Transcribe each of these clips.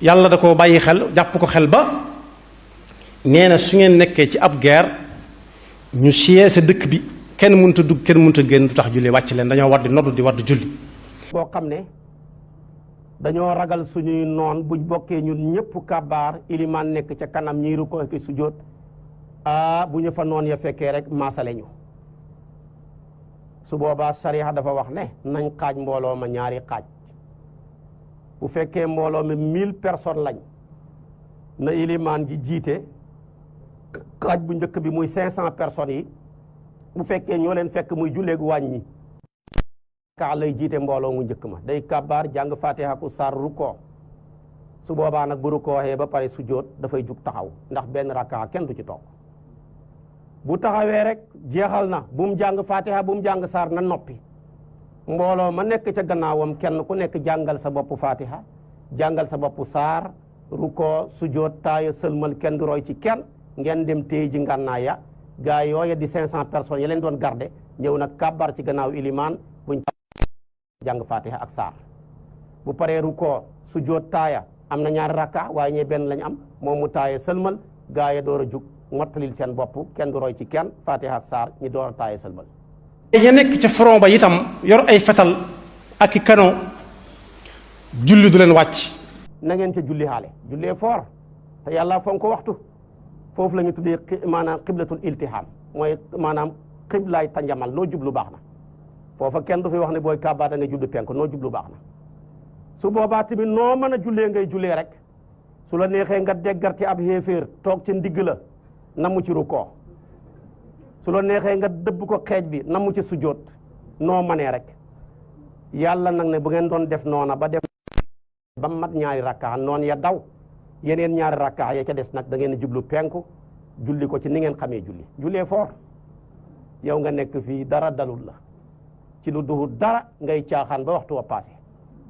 yàlla da ko bàyyi xel jàpp ko xel ba nee na su ngeen nekkee ci ab guerre ñu siyee sa dëkk bi kenn mënut a dugg kenn mënut a génn du tax julli wàcc leen dañoo war di noddu di war di julli. boo xam ne dañoo ragal suñuy noon buñ bokkee ñun ñëpp kabaar ilimaan nekk ca kanam ñiy rukkoo ki sujjóot bu ñu fa noon ya fekkee rek maasale ñu su boobaa sariya dafa wax ne nañ xaaj mbooloo ma ñaari xaaj bu fekkee mbooloo mi 1000 personnes lañ na ilimaan ji jiite xaaj bu njëkk bi muy 500 personnes yi bu fekkee ñoo leen fekk muy julleegu wàññi kaa lay jiite mbooloo mu njëkk ma day kabaar jàng fatiha ku saar rukkoo su boobaa nag bu rukkooxee ba pare sujjóot dafay jug taxaw ndax benn rakka kenn du ci toog bu taxawee rek jeexal na bu mu jàng fatiha bu mu jàng saar na noppi mbooloo ma nekk ca gannaawam kenn ku nekk jàngal sa bopp fatiha jàngal sa bopp saar rukkoo sujjóot taaya sëlmal kenn du roy ci kenn ngeen dem téye ji ngànnaay ya gaa yooya di 500 personnes ya leen doon garde ñëw nag kabar ci gannaaw ilimaan buñ jàng fatiha ak saar bu paree rukkoo sujjóot taaya am na ñaari rakka waaye ñee benn lañ am moom mu taaya sëlmal gaa ya door a jug mottalil seen bopp kenn du roy ci kenn fatiha ak saar ñi door a taaya sëlmal ña nekk ca front ba itam yor ay fetal ak i canon julli du leen wàcc. na ngeen ca julli xaale jullee foor te yàlla fonk ko waxtu foofu la ñu tuddee maanaam xiblatul iltiham mooy maanaam xiblaay tanjamal noo jublu baax na foofa kenn du fi wax ne booy kabaar da ngay jublu penk noo jublu baax na su boobaa tamit noo mën a jullee ngay jullee rek su la neexee nga deggarti ab xéeféer toog ci ndigg la namu ci rukkoo su la neexee nga dëbb ko xeej bi namu ci sujjóot noo manee rek yàlla nag ne bu ngeen doon def noona ba dem ba mat ñaari rakkaa noon ya daw yeneen ñaari rakkaa ya ca des nag da ngeen jublu penku julli ko ci ni ngeen xamee jullee foor yow nga nekk fii dara dalul la ci lu duhu dara ngay caaxaan ba waxtu wa passé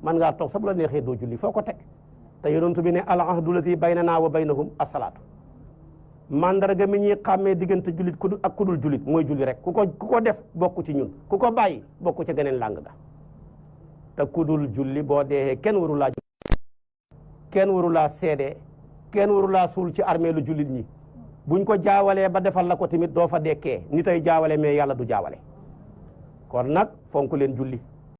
man ngaa toog sa bu la neexee doo julli foo ko teg te yonent bi ne al ahdu lati baynana wa baynahum as-salaatu mandarga mi ñuy xàmmee diggante jullit ak kudul jullit mooy julli rek ku ko def bokku ci ñun ku ko bàyyi bokku ca geneen làng ga te kudul julli boo deexee kenn waru laa kenn waru laa seede kenn waru laa suul ci armée lu jullit ñi buñ ko jaawalee ba defal la ko tamit doo fa dekkee ni tay jaawale mais yàlla du jaawale kon nag fonk leen julli